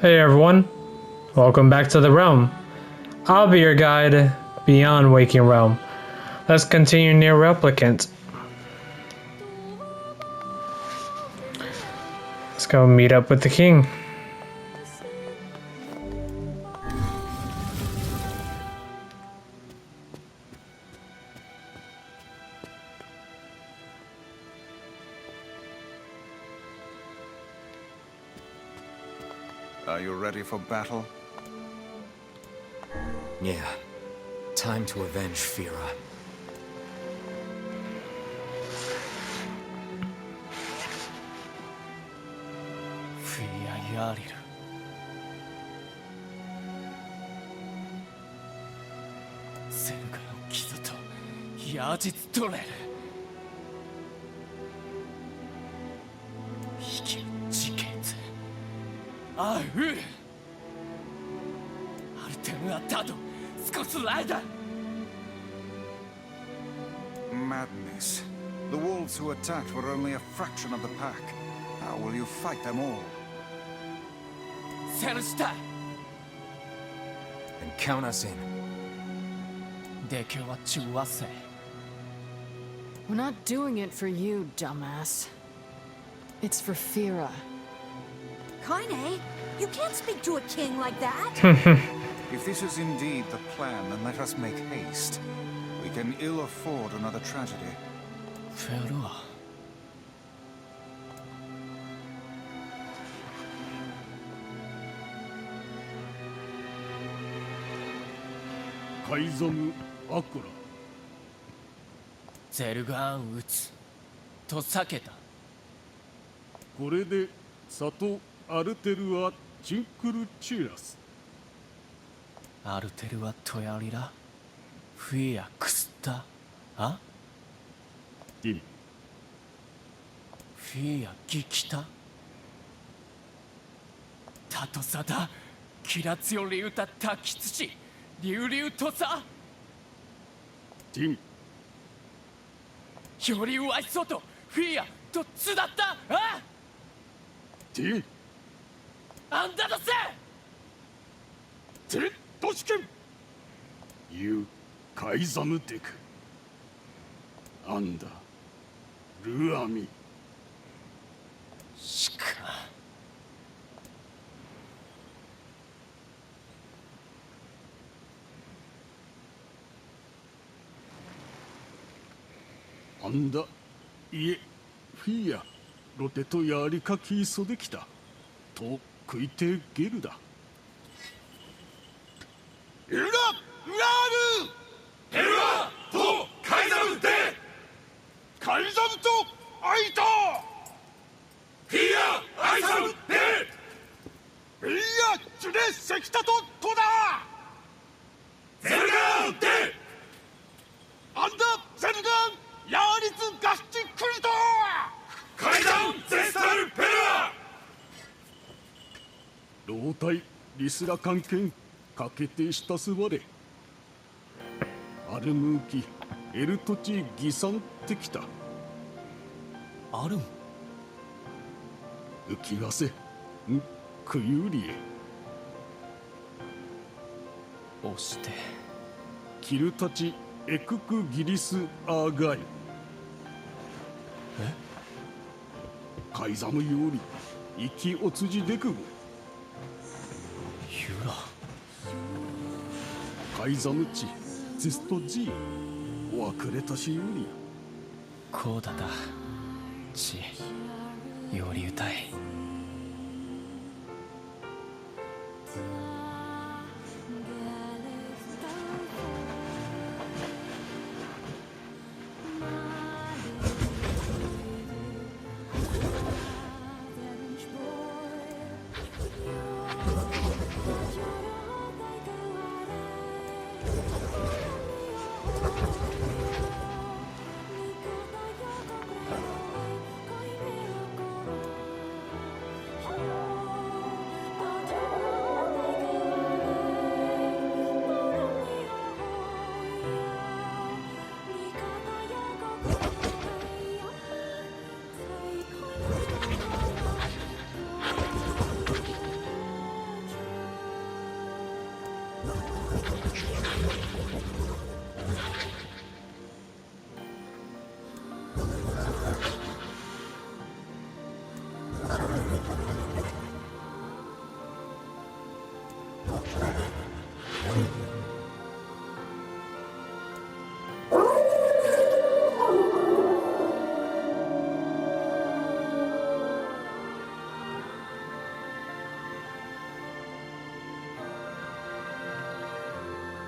Hey everyone, welcome back to the realm. I'll be your guide beyond Waking Realm. Let's continue NieR Replicant. Let's go meet up with the king. Are you ready for battle? Yeah. Time to avenge Fira. Fira Yariru. Selga no kizu to yajitsu toreru. Hikiru jiketsu. Auru. Artemu atado. Madness. The wolves who attacked were only a fraction of the pack. How will you fight them all? Then count us in. We're not doing it for you, dumbass. It's for Fira. Kaine, you can't speak to a king like that. If this is indeed the plan, then let us make haste. We can ill afford another tragedy. Fira. カイザム・アクラ。ゼルガーン撃つと避けた。これでサト・アルテルア・チンクルチーラス。アルテルはトヤリラフィアクスタあディンフィアギキタタトサダキラツヨリウタタキツチリュウリュウトサディンよりワイソトフィアとツだったあディンあんだだせディントシケンユー・カイザムデクアンダルアミしかアンダいえフィアロテとやりかきそできたと食いてゲルだウラウラールヘルアとカイザムでカイザムとアイタフィアアイザムでフィアチュレセキタとトダゼルガーンでアンダゼルガーンヤーリツガッチクリトカイザムゼスタルペラ老体リスラ関係かけてしたすわれアルムーキエルトチギサンってきたあるん浮きわせんクユリエ押してキルタチエククギリスアーガイカイザムより息おつじでくごユラカイザムチゼストジーわくれたしよりこうだだちより歌い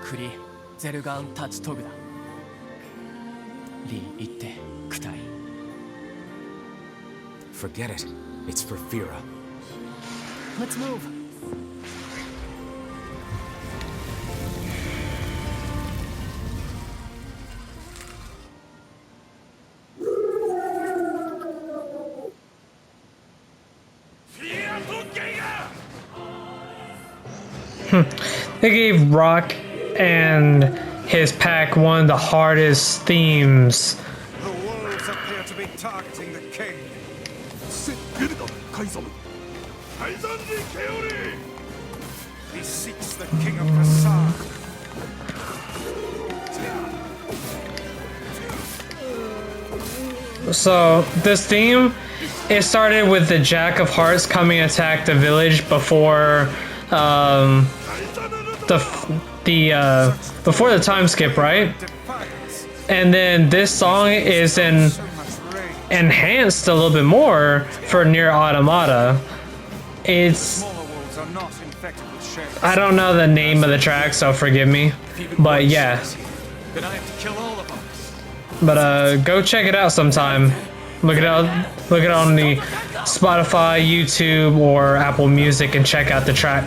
クリゼルガンタチトグだリー言ってクタイ Forget it. It's for Fira. Let's move. They gave Rock and his pack one of the hardest themes. The wolves appear to be targeting the king. ゲルダカイザム改ざんにケオリ He seeks the king of Kassar. So this theme, it started with the Jack of Hearts coming to attack the village before before the time skip, right? Defiance. And then this song is So much rage. enhanced a little bit more for NieR Automata. It's Smaller wolves are not infected with shapes. I don't know the name of the track, so forgive me. But yeah. Then I have to kill all of them. But go check it out sometime. Look it on the Spotify, YouTube, or Apple Music and check out the track.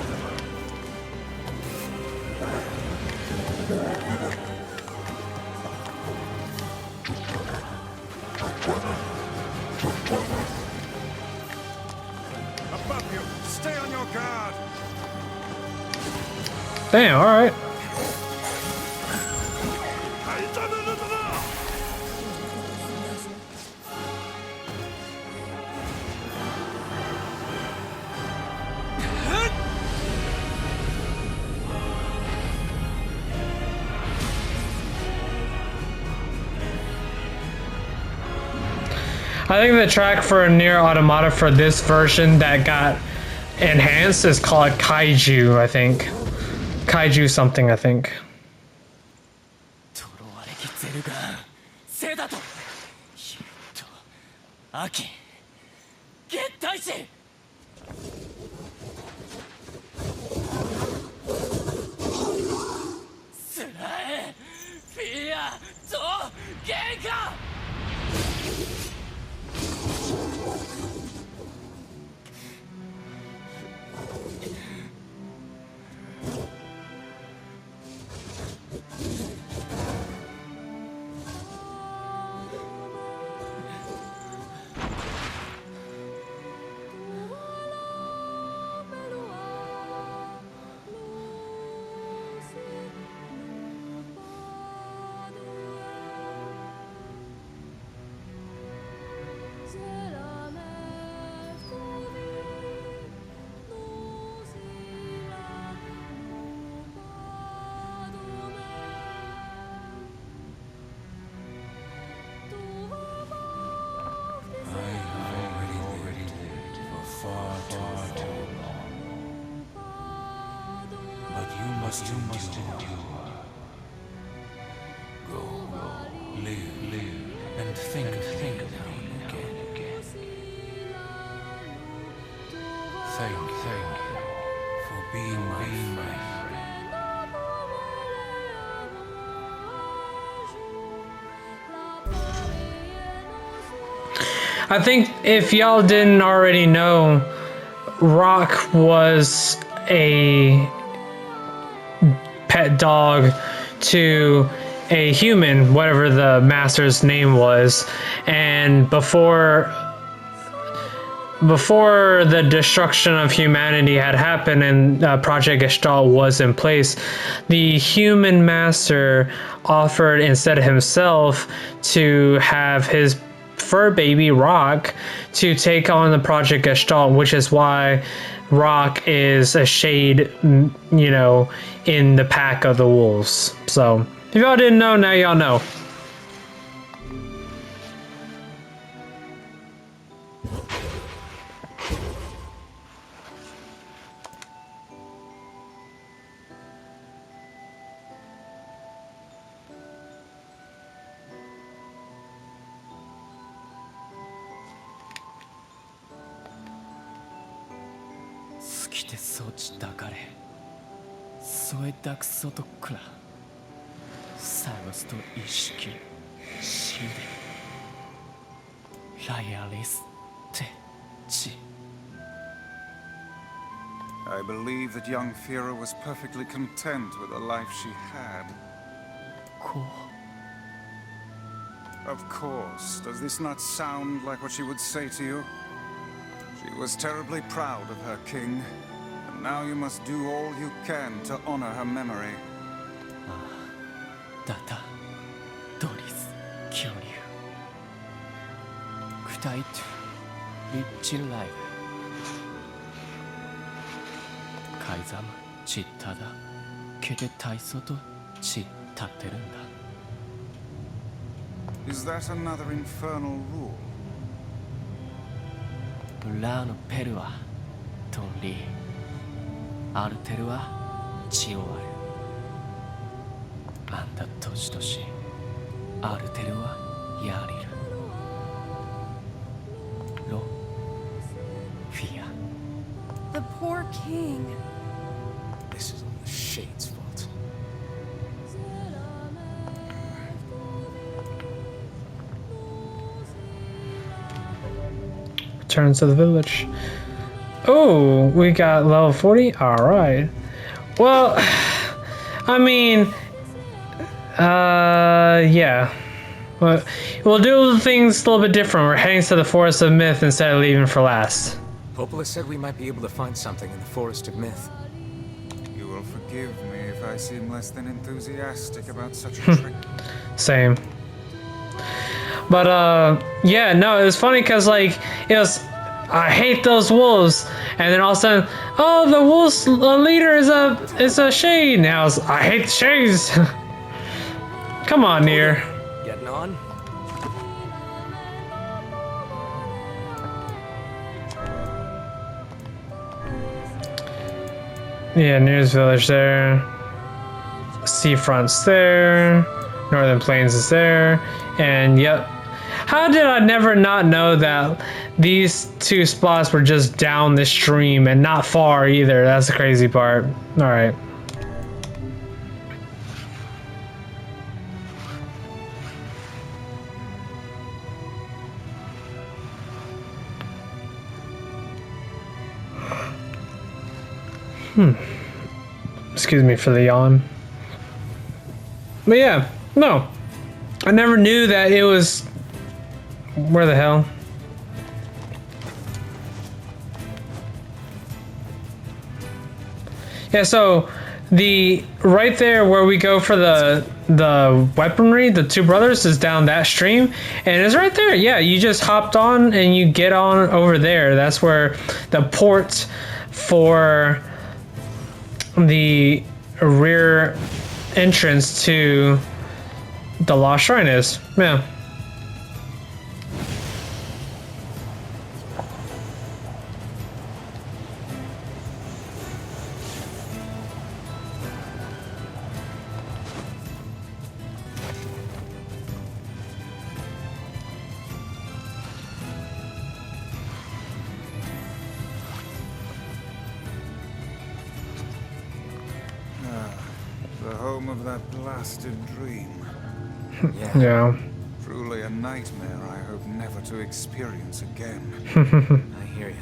Above you. Stay on your guard. Damn, alright. 改ざぬるだな I think the track for NieR Automata for this version that got enhanced is called Kaiju, I think. Kaiju something, I think. トロワレキゼルガンセダとヒュッとアキゲッタイシスラエフィアとゲンカ You must endure. Go, live, and think now and again. Thank you for being my friend. I think if y'all didn't already know, Rock was a pet dog to a human, whatever the master's name was, and before the destruction of humanity had happened and Project Gestalt was in place, the human master offered instead of himself to have his fur baby Rock to take on the Project Gestalt, which is why Rock is a shade, you know, in the pack of the wolves. So if y'all didn't know, now y'all know. きてそち抱かれ添え抱く外くら探すと意識死でライアリスってち I believe that young Fira was perfectly content with the life she had. こ Of course. Does this not sound like what she would say to you? She was terribly proud of her king, and now you must do all you can to honor her memory. ダタドリス恐竜クタイトリッチライブカイザムチッタダケテ体操とチ立ってるんだ Is that another infernal rule? ラーのペルはトンリーアルテルはチオアルあんたとしとしアルテルはヤリルロフィア The poor king. This is all the Shade's fault. Return to the village. Oh, we got level 40? Alright. Well, I mean, yeah. But we'll do things a little bit different. We're heading to the Forest of Myth instead of leaving for last. Popola said we might be able to find something in the Forest of Myth. You will forgive me if I seem less than enthusiastic about such a trick. Same. But, yeah, no, it was funny because, like, it was, I hate those wolves. And then all of a sudden, oh, the wolves leader is a shade. Now I hate the shades. Come on, NieR. Getting on? Yeah, NieR's village there. Seafront's there. Northern Plains is there. And yep. How did I never not know that these two spots were just down the stream and not far either? That's the crazy part. Alright. Excuse me for the yawn. But yeah, no. I never knew that it was... Where the hell? Yeah, so the right there where we go for the weaponry, the two brothers, is down that stream, and it's right there. Yeah, you just hopped on and you get on over there. That's where the port for the rear entrance to the Lost Shrine is. Yeah. The home of that blasted dream. Yeah. Yeah. Truly a nightmare I hope never to experience again. I hear you.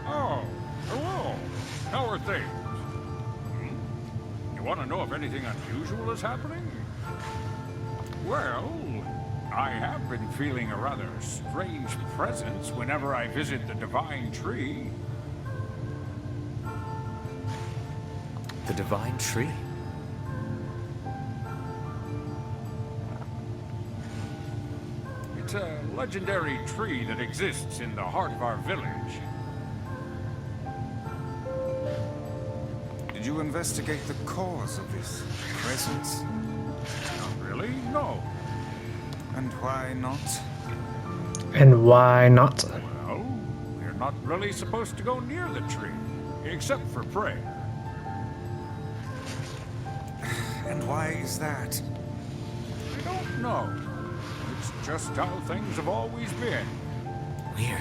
Oh, hello. How are things? You want to know if anything unusual is happening? Well, I have been feeling a rather strange presence whenever I visit the Divine Tree. The Divine Tree? It's a legendary tree that exists in the heart of our village. Did you investigate the cause of this presence? Not really, no. And why not? And why not? Well, we're not really supposed to go near the tree, except for prayer. And why is that? I don't know. It's just how things have always been. Weird.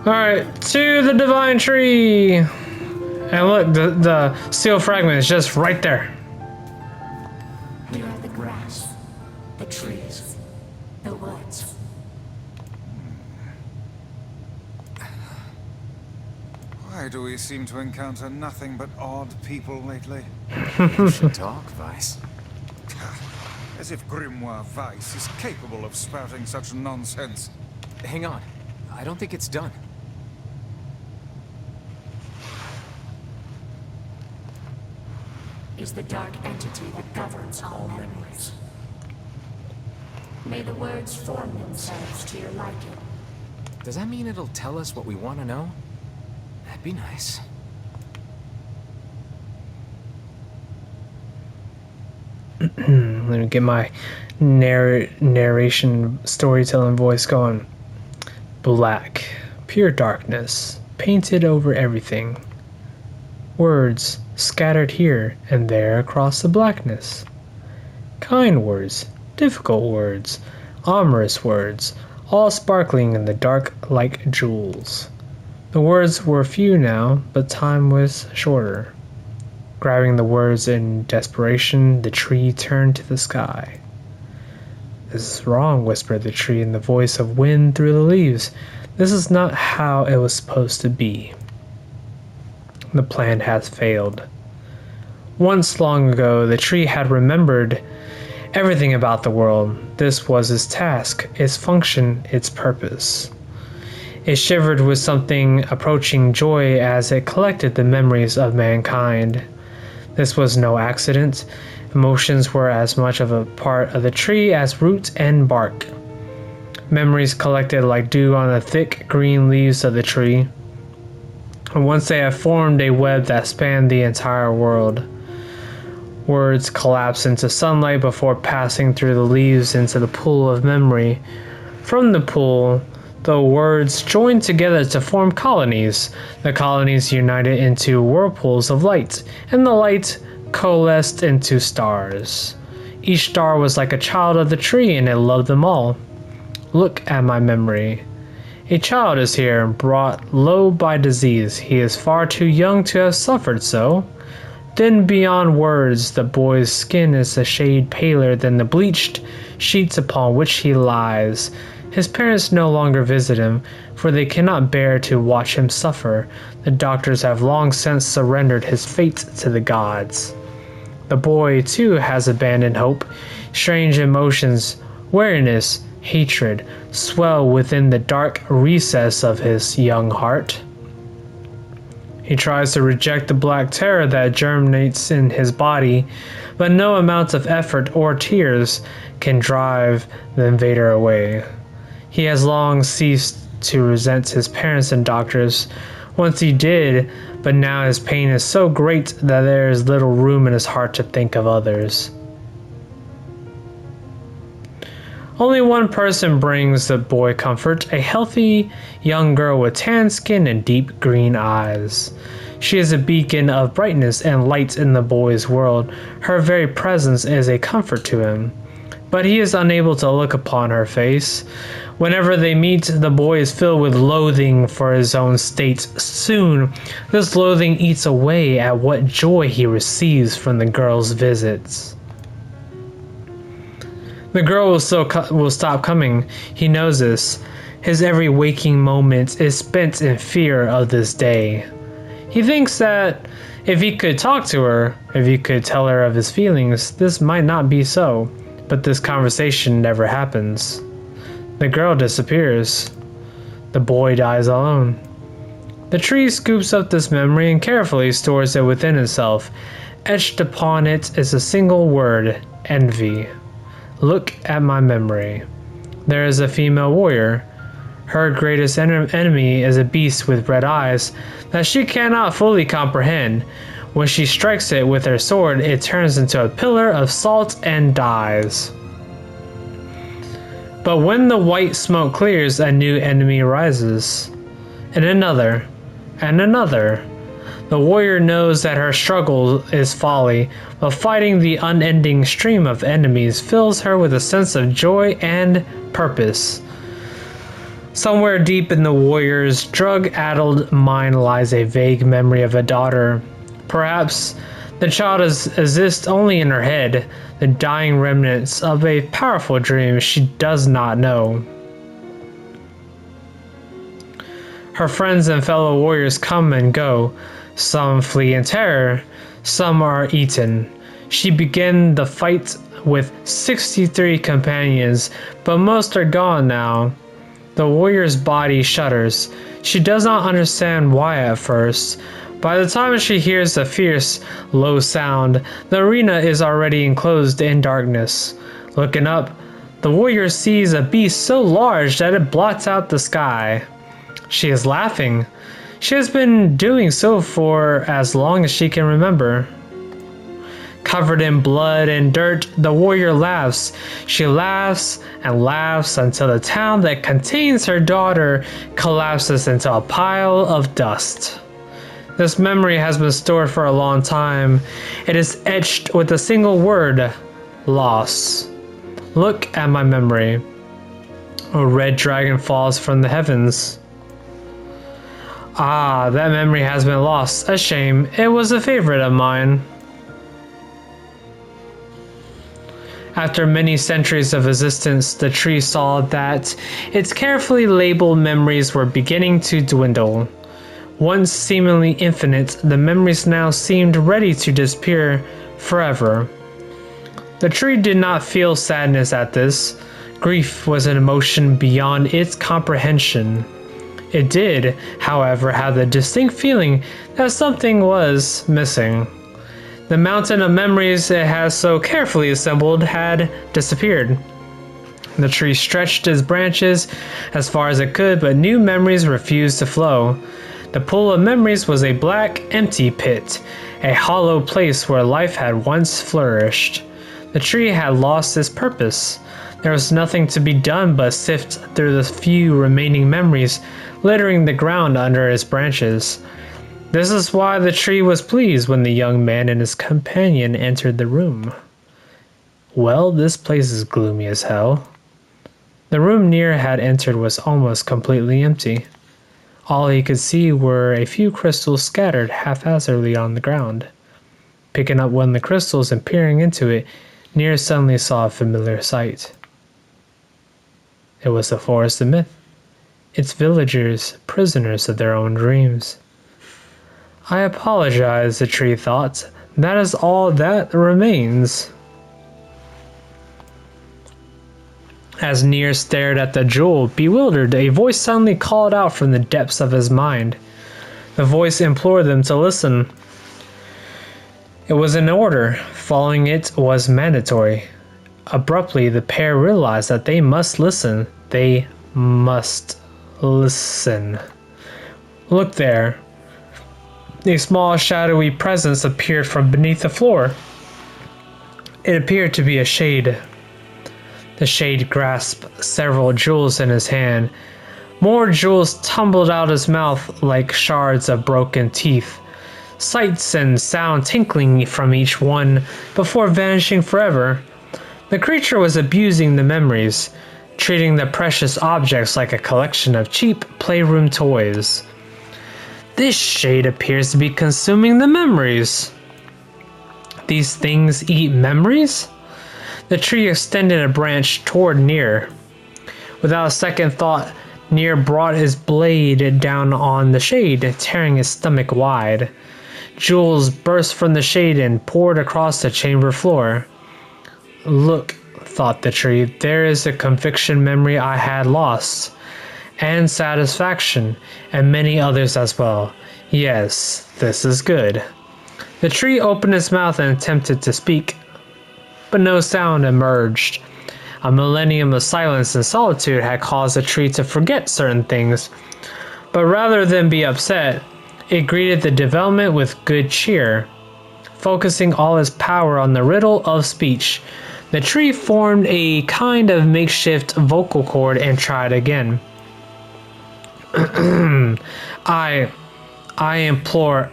Alright, to the divine tree! And look, the steel fragment is just right there. We are the grass, the trees, the woods. Why do we seem to encounter nothing but odd people lately? You should talk, Vice. As if Grimoire Weiss is capable of spouting such nonsense. Hang on. I don't think it's done. Is the dark entity that governs all memories. May the words form themselves to your liking. Does that mean it'll tell us what we want to know? That'd be nice. Let me get my narration storytelling voice going. Black, pure darkness, painted over everything. Words scattered here and there across the blackness. Kind words, difficult words, amorous words, all sparkling in the dark like jewels. The words were few now, but time was shorter. Grabbing the words in desperation, the tree turned to the sky. "This is wrong," whispered the tree in the voice of wind through the leaves. "This is not how it was supposed to be. The plan has failed." Once long ago, the tree had remembered everything about the world. This was its task, its function, its purpose. It shivered with something approaching joy as it collected the memories of mankind. This was no accident. Emotions were as much of a part of the tree as root and bark. Memories collected like dew on the thick green leaves of the tree. And once they have formed a web that spanned the entire world. Words collapse into sunlight before passing through the leaves into the pool of memory. From the pool, the words joined together to form colonies. The colonies united into whirlpools of light, and the light coalesced into stars. Each star was like a child of the tree, and it loved them all. Look at my memory. A child is here, brought low by disease. He is far too young to have suffered so. Then beyond words, the boy's skin is a shade paler than the bleached sheets upon which he lies. His parents no longer visit him, for they cannot bear to watch him suffer. The doctors have long since surrendered his fate to the gods. The boy, too, has abandoned hope. Strange emotions, weariness, hatred, swell within the dark recess of his young heart. He tries to reject the black terror that germinates in his body, but no amount of effort or tears can drive the invader away. He has long ceased to resent his parents and doctors. Once he did, but now his pain is so great that there is little room in his heart to think of others. Only one person brings the boy comfort, a healthy young girl with tan skin and deep green eyes. She is a beacon of brightness and light in the boy's world. Her very presence is a comfort to him. But he is unable to look upon her face. Whenever they meet, the boy is filled with loathing for his own state. Soon, this loathing eats away at what joy he receives from the girl's visits. The girl will stop coming. He knows this. His every waking moment is spent in fear of this day. He thinks that if he could talk to her, if he could tell her of his feelings, this might not be so. But this conversation never happens. The girl disappears. The boy dies alone. The tree scoops up this memory and carefully stores it within itself. Etched upon it is a single word, envy. Look at my memory. There is a female warrior. Her greatest enemy is a beast with red eyes that she cannot fully comprehend. When she strikes it with her sword, it turns into a pillar of salt and dies. But when the white smoke clears, a new enemy arises. And another. And another. The warrior knows that her struggle is folly, but fighting the unending stream of enemies fills her with a sense of joy and purpose. Somewhere deep in the warrior's drug-addled mind lies a vague memory of a daughter. Perhaps the child exists only in her head, the dying remnants of a powerful dream she does not know. Her friends and fellow warriors come and go. Some flee in terror, some are eaten. She began the fight with 63 companions, but most are gone now. The warrior's body shudders. She does not understand why at first. By the time she hears the fierce, low sound, the arena is already enclosed in darkness. Looking up, the warrior sees a beast so large that it blots out the sky. She is laughing. She has been doing so for as long as she can remember. Covered in blood and dirt, the warrior laughs. She laughs and laughs until the town that contains her daughter collapses into a pile of dust. This memory has been stored for a long time. It is etched with a single word: loss. Look at my memory. A red dragon falls from the heavens. Ah, that memory has been lost. A shame. It was a favorite of mine. After many centuries of existence, the tree saw that its carefully labeled memories were beginning to dwindle. Once seemingly infinite, the memories now seemed ready to disappear forever. The tree did not feel sadness at this. Grief was an emotion beyond its comprehension. It did, however, have the distinct feeling that something was missing. The mountain of memories it has so carefully assembled had disappeared. The tree stretched its branches as far as it could, but new memories refused to flow. The pool of memories was a black, empty pit, a hollow place where life had once flourished. The tree had lost its purpose. There was nothing to be done but sift through the few remaining memories littering the ground under its branches. This is why the tree was pleased when the young man and his companion entered the room. Well, this place is gloomy as hell. The room NieR had entered was almost completely empty. All he could see were a few crystals scattered haphazardly on the ground. Picking up one of the crystals and peering into it, NieR suddenly saw a familiar sight. It was the Forest of Myth, its villagers prisoners of their own dreams. I apologize, the tree thought. That is all that remains. As NieR stared at the jewel, bewildered, a voice suddenly called out from the depths of his mind. The voice implored them to listen. It was an order. Following it was mandatory. Abruptly, the pair realized that they must listen. They must listen. Look there. A small shadowy presence appeared from beneath the floor. It appeared to be a shade. The shade grasped several jewels in his hand. More jewels tumbled out his mouth like shards of broken teeth. Sights and sound tinkling from each one before vanishing forever. The creature was abusing the memories, treating the precious objects like a collection of cheap playroom toys. This shade appears to be consuming the memories. These things eat memories? The tree extended a branch toward NieR. Without a second thought, NieR brought his blade down on the shade, tearing its stomach wide. Jewels burst from the shade and poured across the chamber floor. Look, thought the tree, there is a conviction memory I had lost. And satisfaction, and many others as well. Yes, this is good. The tree opened its mouth and attempted to speak, but no sound emerged. A millennium of silence and solitude had caused the tree to forget certain things, but rather than be upset, it greeted the development with good cheer. Focusing all its power on the riddle of speech, the tree formed a kind of makeshift vocal cord and tried again. I implore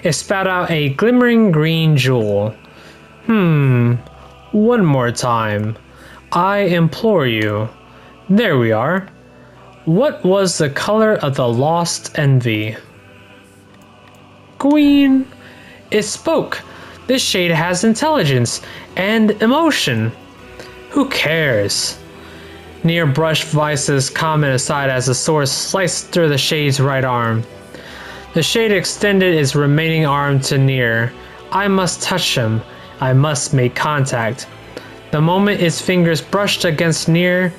It spat out a glimmering green jewel. One more time. I implore you. There we are. What was the color of the lost envy? Queen. It spoke. This shade has intelligence and emotion. Who cares? NieR brushed Vice's comment aside as the sword sliced through the shade's right arm. The shade extended its remaining arm to NieR. I must touch him. I must make contact. The moment its fingers brushed against NieR,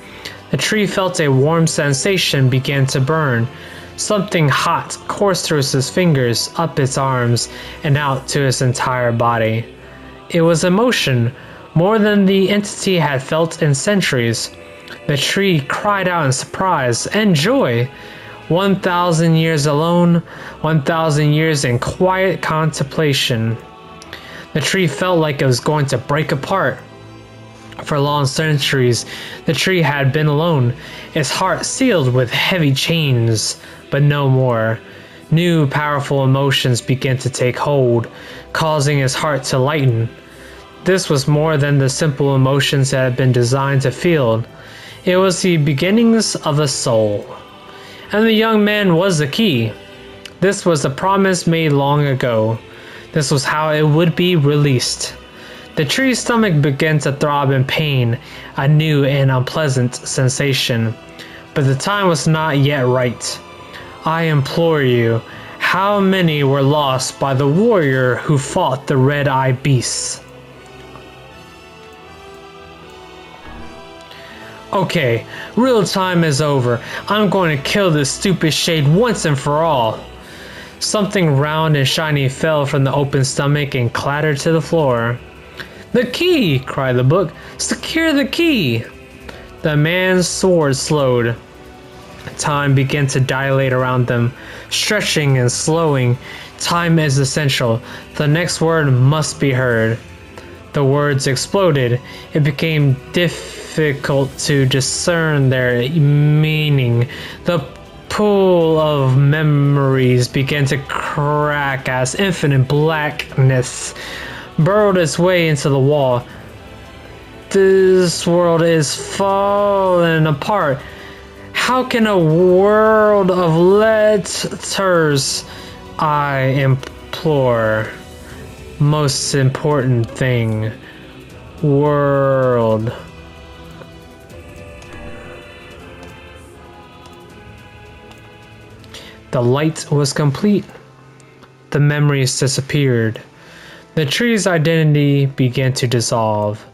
the tree felt a warm sensation begin to burn. Something hot coursed through his fingers, up its arms, and out to his entire body. It was emotion, more than the entity had felt in centuries. The tree cried out in surprise and joy. 1,000 years alone, 1,000 years in quiet contemplation. The tree felt like it was going to break apart. For long centuries, the tree had been alone, its heart sealed with heavy chains, but no more. New powerful emotions began to take hold, causing his heart to lighten. This was more than the simple emotions that had been designed to feel. It was the beginnings of a soul. And the young man was the key. This was the promise made long ago. This was how it would be released. The tree's stomach began to throb in pain, a new and unpleasant sensation. But the time was not yet right. I implore you, how many were lost by the warrior who fought the red-eyed beasts? Okay, real time is over. I'm going to kill this stupid shade once and for all. Something round and shiny fell from the open stomach and clattered to the floor. The key! Cried the book. Secure the key! The man's sword slowed. Time began to dilate around them, stretching and slowing. Time is essential. The next word must be heard. The words exploded. It became difficult to discern their meaning. The pool of memories began to crack as infinite blackness burrowed its way into the wall. This world is falling apart. How can a world of letters, I implore, most important thing, world. The light was complete. The memories disappeared. The tree's identity began to dissolve.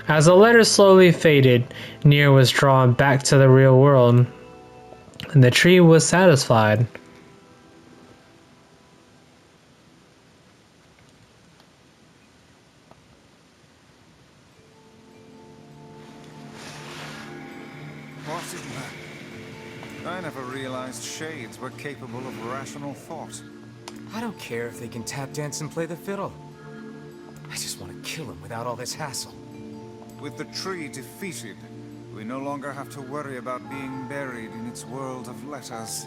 As the letters slowly faded, NieR was drawn back to the real world, and the tree was satisfied. What is that? I never realized shades were capable of rational thought. I don't care if they can tap dance and play the fiddle. I just want to kill him without all this hassle. With the tree defeated, we no longer have to worry about being buried in its world of letters.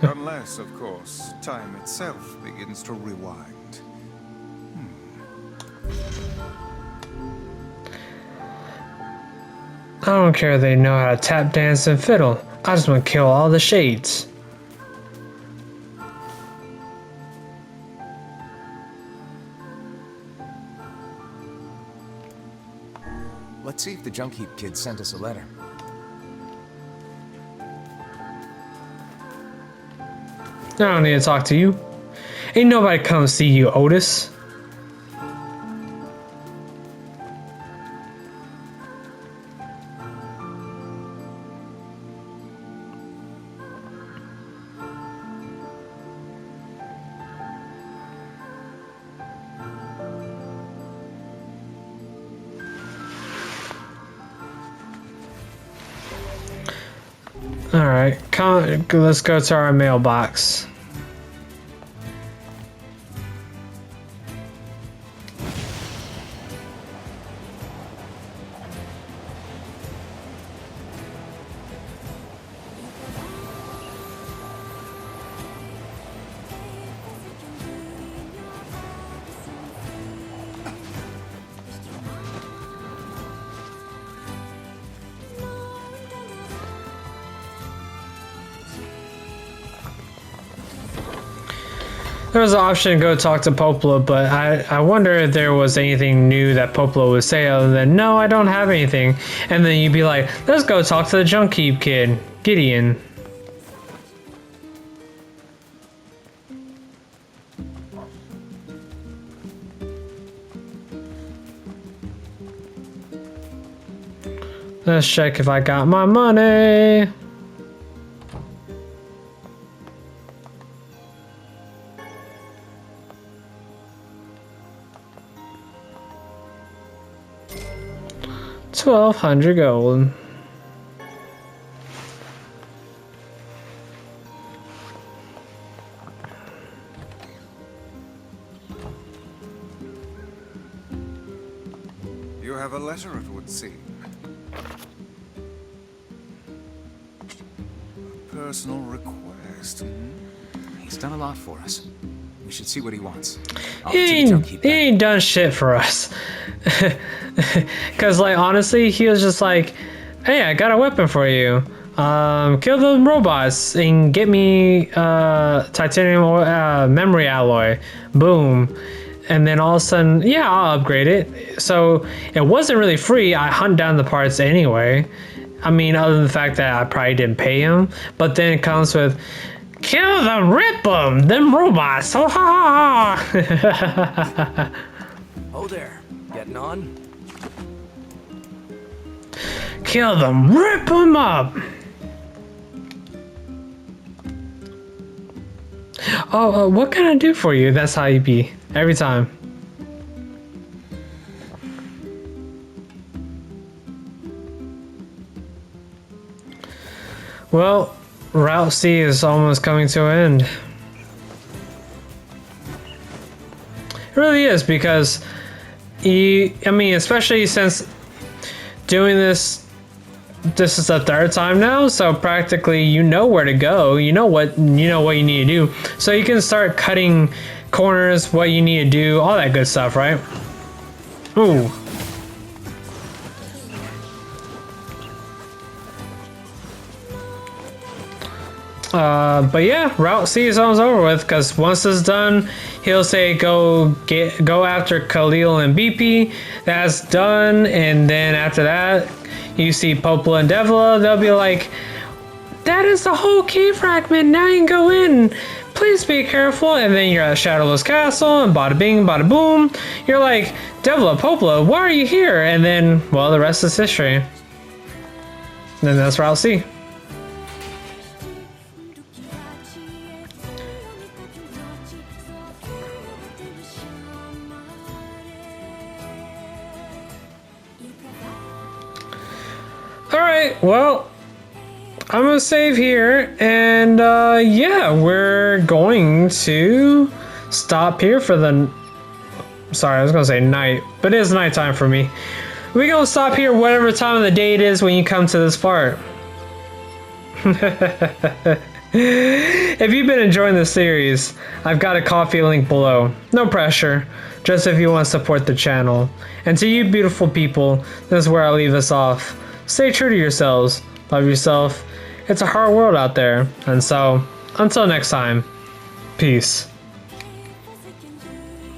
Unless, of course, time itself begins to rewind. I don't care if they know how to tap dance and fiddle. I just want to kill all the shades. Let's see if the junk heap kid sent us a letter. I don't need to talk to you. Ain't nobody come see you, Otis. Alright, let's go to our mailbox. there was an option to go talk to Popola, but I wonder if there was anything new that Popola would say other than, no, I don't have anything. And then you'd be like, let's go talk to the Junk Keep kid, Gideon. Let's check if I got my money. $1,200 gold. You have a letter, it would seem. A personal request. He's done a lot for us. We should see what he wants. He ain't done shit for us. Cause like honestly, he was just like, hey, I got a weapon for you. Kill the robots and get me titanium memory alloy. Boom. And then all of a sudden, yeah, I'll upgrade it. So it wasn't really free. I hunt down the parts anyway. I mean, other than the fact that I probably didn't pay him. But then it comes with, kill them, rip them robots. Oh, ha, ha. Oh there, getting on? Kill them, rip them up. Oh, what can I do for you? That's how you be every time. Well, Route C is almost coming to an end. It really is, because I mean, especially since doing this is the third time now, so practically you know where to go, you know what you need to do, so you can start cutting corners, what you need to do, all that good stuff, right? Ooh. But yeah, Route C is almost over with, because once it's done, he'll say go after Khalil and BP. That's done, and then after that, you see Popola and Devla. They'll be like, that is the whole key fragment. Now you can go in. Please be careful. And then you're at Shadowless Castle, and bada bing, bada boom. You're like, Devla, Popola, why are you here? And then, well, the rest is history. And then that's Route C. Alright, well, I'm gonna save here, and yeah, we're going to stop here for the... Sorry, I was gonna say night, but it is nighttime for me. We're gonna stop here whatever time of the day it is when you come to this part. If you've been enjoying this series, I've got a Ko-fi link below. No pressure, just if you want to support the channel. And to you beautiful people, this is where I'll leave this off. Stay true to yourselves, love yourself. It's a hard world out there, and so, until next time, peace.